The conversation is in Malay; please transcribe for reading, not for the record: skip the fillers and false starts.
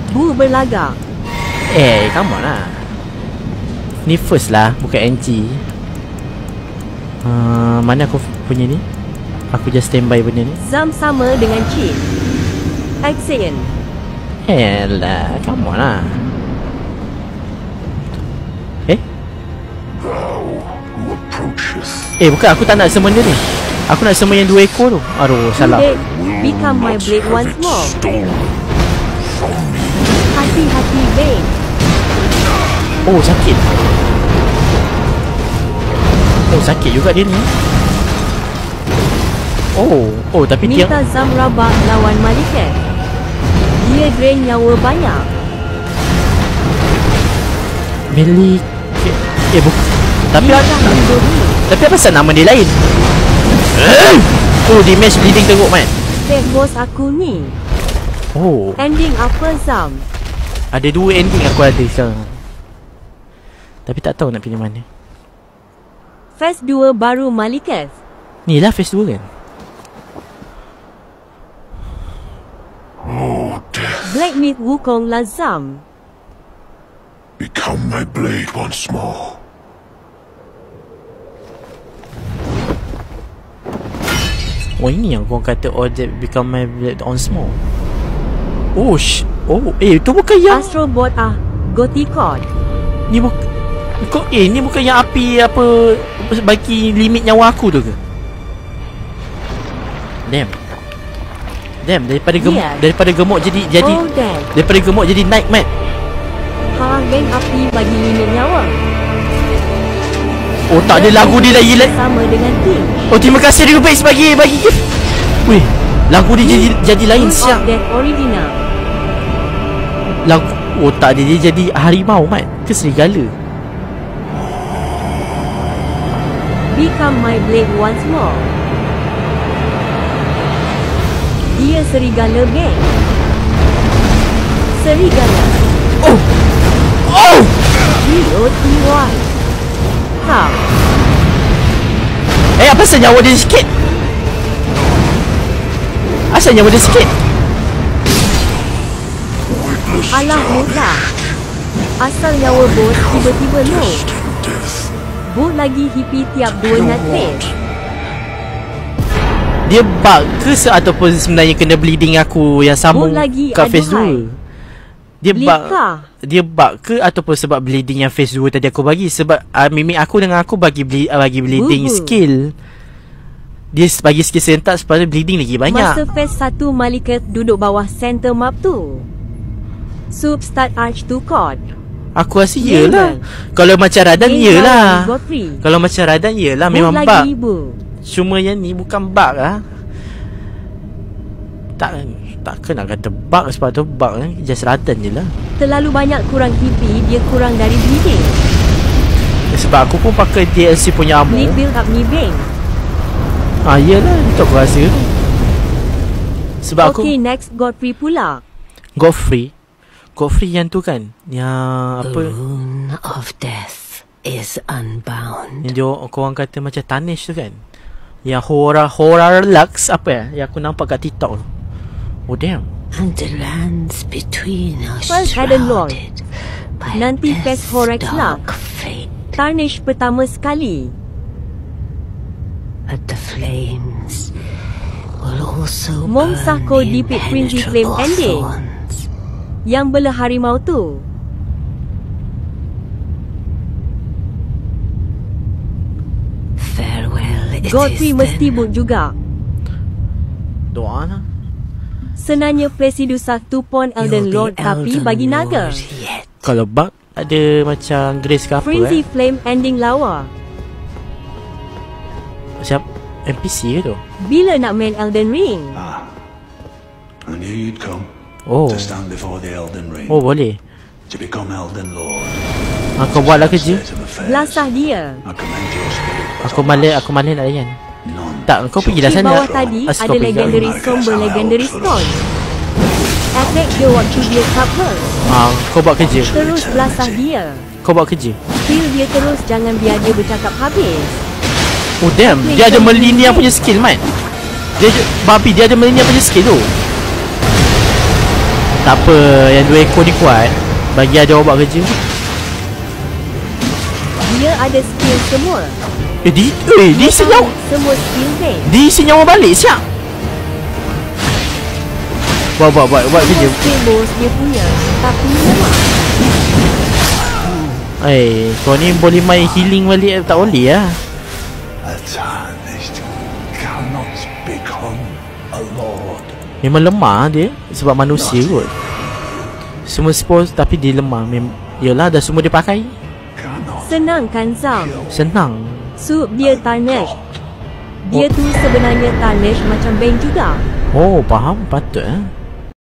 Bu berlagak. Come on lah. Ni first lah, bukan NG. Mana aku punya ni? Aku just standby benda ni. Zam sama dengan cheat. Action. Lah, come on lah. Bukan, aku tak nak summon dia ni. Aku nak summon yang 2 ekor tu. Aduh, salah. Become my blade once more. Hati-hati, Bane. Oh, sakit. Oh, sakit juga dia ni. Oh, tapi dia minta Zam rabak lawan Malikat. Dia drain nyawa banyak. Milik bukan. Tapi apa pasal nama dia lain? Oh, di match bleeding teruk man. Fake boss aku ni. Oh, ending apa Zam? ada 2 ending aku ada sekarang. Tapi tak tahu nak pilih mana. Phase 2 baru Malikat. Ni lah phase 2 kan. Black Meat Wukong Lazam. Become my blade once more. Oh, ini yang korang kata that become my blade on small. Itu bukan yang Astro Bot Gothicon. Ni ni bukan yang api apa bagi limit nyawa aku tu ke? Damn, daripada gemuk jadi daripada gemuk jadi naik mat. Bang api bagi limit nyawa. Oh, tak ada lagu dia lagi sama dengan King. Oh, terima kasih Rubix bagi gift. Weh, lagu dia jadi lain siap. Original. Lagu tak ada, dia jadi harimau mat ke serigala. Become my blade once more. Dia serigala bang. Serigala. G-O-T-Y. Apa asal nyawa dia sikit? Alah mudah. Asal nyawa bos tiba-tiba no. Bot lagi hippie tiap 2 nat phase. Dia bug ke ataupun sebenarnya kena bleeding aku yang sambung kat phase 2? Dia bug ke ataupun sebab bleeding yang phase 2 tadi aku bagi? Sebab mimik aku dengan aku bagi bleeding skill. Dia bagi skill sentak supaya bleeding lagi banyak. Masa phase 1 Malikat duduk bawah center map tu. Sub start arch to chord. Aku rasa iyalah. Kalau macam Radan iyalah. Kalau macam Radan iyalah memang bug. Cuma yang ni bukan bug lah. Tak nak kata bug sebab tu bug kan. Just Radan je lah. Terlalu banyak kurang hippie, dia kurang dari bleeding. Sebab aku pun pakai DLC punya armor. Need build up ni bang. Iyalah, itu aku rasa. Sebab aku next Godfrey pula. Godfrey yang tu kan, yang apa, The rune of death is unbound. yang dia korang kata macam Tanish tu kan, yang horror lux apa ya, yang aku nampak kat TikTok tu. Oh damn. And the lands between are First Hidden Lord. by Nanti death's Phase Horax lah. dark fate. Tarnish pertama sekali. But the flames will also Mong burn Sako the dipit Quincy Flame impenetrable ending. thorns. Yang bela harimau tu. Farewell, it Godfrey is mesti then. boot juga. Doa lah. Senanya Presidusa 2 Point Elden You'll Lord be tapi Elden bagi naga. Lord yet. Kalau bug ada macam Grace ke apa Frenzy Flame ending lawa. Siap NPC ke tu? Bila nak main Elden Ring? I knew you'd come Oh. to stand before the Elden Ring, Oh boleh. to become Elden Lord. Kau buatlah kerja. State of affairs. Belasah dia. I commend your spirit, but Aku malas nak layan. none Tak, kau pergilah Di sana. bawah tadi Kau ada pergi. Legendary Somber Legendary Stone. Attack dia waktu dia cover. Kau buat kerja. Terus belasah dia. Kau buat kerja. Kill dia terus, jangan biar dia bercakap habis. Oh damn, dia ada Melania punya skill man. Dia ada Melania punya skill tu. Tak apa, yang 2 ekor ni kuat. Bagi ada orang buat kerja. Dia ada skill semua. Dia isi nyawa. Semua skill ni. Dia isi nyawa balik siap. Buat kerja. Semua skill bos dia punya. Tapi lemah. Kau ni boleh main healing balik. Tak boleh lah. A Tarnished cannot become a lord. Memang lemah dia. Sebab manusia kot. Semua spores tapi dia lemah. Yelah dah semua dia pakai. Cannot. Senang kan Zam? Senang. Sup dia tarnish. Dia tu sebenarnya tarnish macam Bane juga. Oh faham. Patut